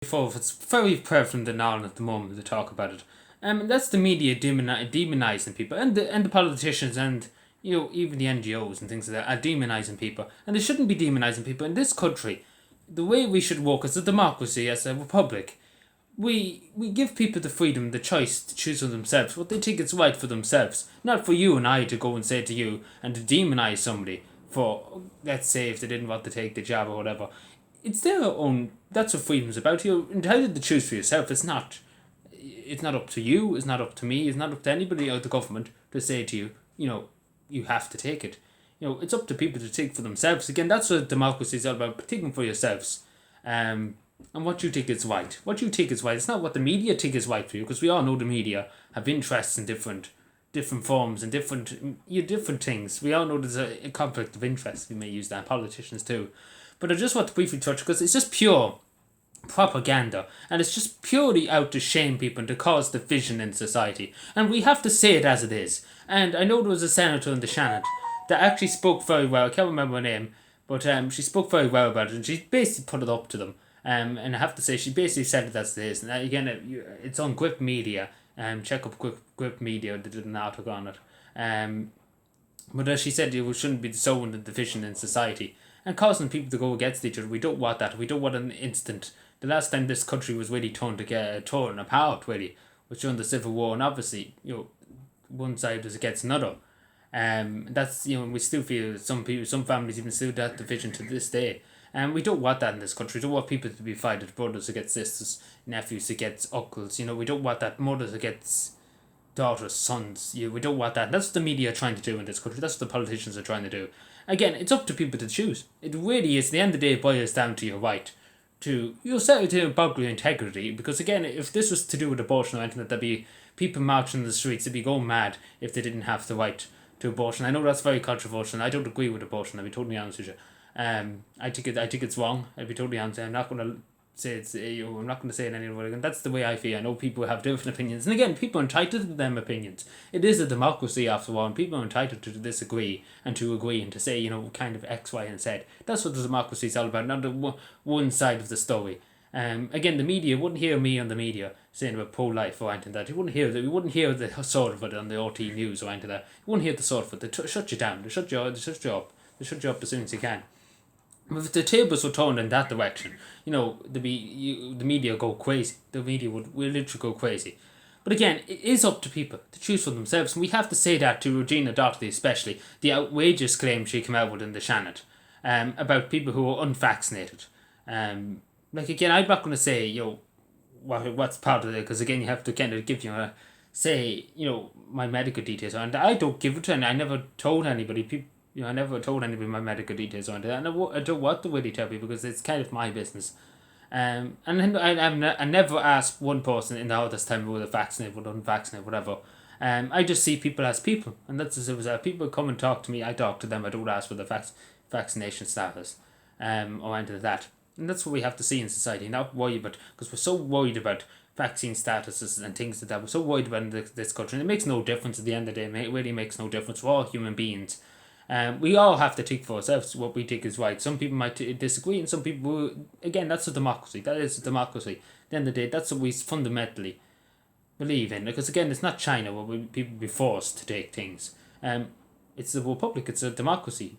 Before, it's very prevalent in Ireland at the moment to talk about it. That's the media demonizing people, and the politicians, and even the NGOs and things like that are demonizing people, and they shouldn't be demonizing people in this country. The way we should work as a democracy, as a republic, we give people the freedom, the choice to choose for themselves what they think is right for themselves, not for you and I to go and say to you and to demonize somebody for, let's say, if they didn't want to take the job or whatever. It's their own. That's what freedom's about. You're entitled to choose for yourself. It's not. It's not up to you. It's not up to me. It's not up to anybody out the government to say to you, you have to take it. It's up to people to take for themselves. Again, that's what democracy is all about. Taking for yourselves. And what you think is right. What you think is right. It's not what the media think is right for you, because we all know the media have interests in different forms and different things. We all know there's a conflict of interest. We may use that. Politicians too. But I just want to briefly touch, because it's just pure propaganda, and it's just purely out to shame people and to cause division in society. And we have to say it as it is. And I know there was a senator in the Shannon that actually spoke very well. I can't remember her name, but she spoke very well about it, and she basically put it up to them. And I have to say, she basically said it as it is. And again, it's on Grip Media. Check up Grip Media. They did an article on it. But as she said, it shouldn't be sowing the division in society and causing people to go against each other. We don't want that. We don't want an instant. The last time this country was really torn apart, really, was during the Civil War, and obviously, one side was against another. That's we still feel some families even still that division to this day. And we don't want that in this country. We don't want people to be fighting brothers against sisters, nephews against uncles. We don't want that, mothers against daughters, sons. We don't want that. That's what the media are trying to do in this country. That's what the politicians are trying to do. Again, it's up to people to choose. It really is. At the end of the day, it boils down to your right to bodily integrity. Because again, if this was to do with abortion or anything, there'd be people marching in the streets. They'd be going mad if they didn't have the right to abortion. I know that's very controversial, and I don't agree with abortion. I'll be totally honest with you. I think it's wrong. I'll be totally honest. I'm not going to say it's. I'm not going to say it anyway. And that's the way I feel. I know people have different opinions, and again, people are entitled to them opinions. It is a democracy after all, and people are entitled to disagree and to agree and to say kind of X, Y, and Z. That's what the democracy is all about, not the one side of the story. Again, the media wouldn't hear me on the media saying about pro-life or anything like that. You wouldn't hear that. You wouldn't hear the sort of it on the RT News or anything like that. You wouldn't hear the sort of it. They shut you down. They shut you up. They shut you up as soon as you can. If the tables were turned in that direction, the media go crazy. The media would literally go crazy. But again, it is up to people to choose for themselves, and we have to say that to Regina Doherty, especially the outrageous claim she came out with in the Shannon, about people who are unvaccinated. Again, I'm not going to say what's part of it, because again, you have to kind of give my medical details, and I don't give it to, and I never told anybody. People. I never told anybody my medical details on that, and I don't want to really tell people, because it's kind of my business. And then I never asked one person in all this time whether vaccinated, whether unvaccinated, whatever. I just see people as people, and that's as it was. People come and talk to me, I talk to them. I don't ask for the vaccination status, or anything like that. And that's what we have to see in society. Not worry about, because we're so worried about vaccine statuses and things like that. We're so worried about this country, and it makes no difference at the end of the day. It really makes no difference. We're all human beings. We all have to think for ourselves what we think is right. Some people might disagree, and some people, again, that's a democracy. That is a democracy. At the end of the day, that's what we fundamentally believe in. Because again, it's not China where people be forced to take things. It's a republic. It's a democracy.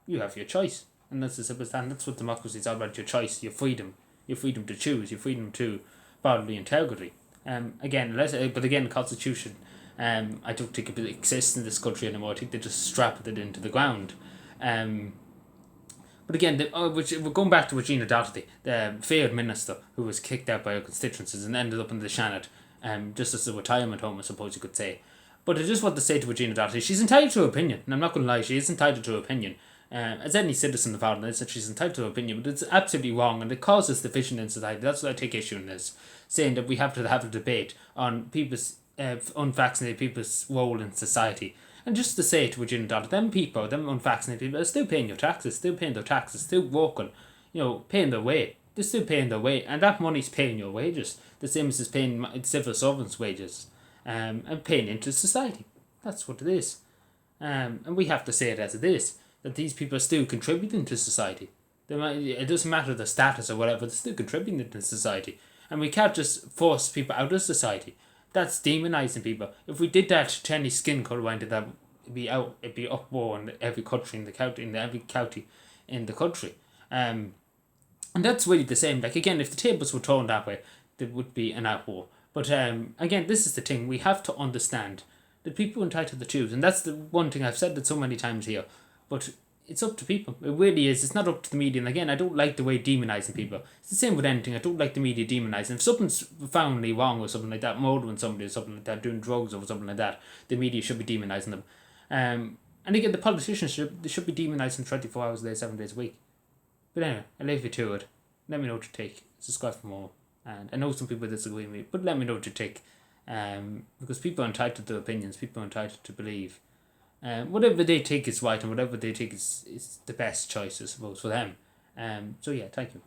You have your choice, and that's the simple stand. That's what democracy is all about: your choice, your freedom to choose, your freedom to bodily integrity. But again, the Constitution. I don't think it exists in this country anymore. I think they just strapped it into the ground. But again, we're going back to Regina Doherty, the failed minister who was kicked out by her constituencies and ended up in the Shannon, just as a retirement home, I suppose you could say. But I just want to say to Regina Doherty, she's entitled to her opinion, and I'm not going to lie, she is entitled to her opinion. As any citizen of Ireland is, that she's entitled to her opinion, but it's absolutely wrong, and it causes division in society. That's what I take issue in this, saying that we have to have a debate on people's unvaccinated people's role in society. And just to say to Regina Doherty, them unvaccinated people are still paying their taxes, still working, paying their way. They're still paying their way, and that money's paying your wages, the same as paying civil servants' wages, and paying into society. That's what it is. And we have to say it as it is, that these people are still contributing to society. It doesn't matter the status or whatever, they're still contributing to society. And we can't just force people out of society. That's demonizing people. If we did that to any skin colour, it'd be uproar in every country in the county, in every county in the country. And that's really the same. Like, again, if the tables were turned that way, there would be an uproar. But again, this is the thing. We have to understand that people are entitled to choose. And that's the one thing I've said that so many times here. But it's up to people. It really is. It's not up to the media. And again, I don't like the way demonising people. It's the same with anything. I don't like the media demonising. If something's foundly wrong or something like that, murdering somebody or something like that, doing drugs or something like that, the media should be demonising them. And again, the politicians should be demonising 24 hours a day, 7 days a week. But anyway, I'll leave you to it. Let me know what you take. Subscribe for more. And I know some people disagree with me, but let me know what you take. Because people are entitled to opinions. People are entitled to believe. Whatever they think is right and whatever they think is the best choice, I suppose, for them. So yeah, thank you.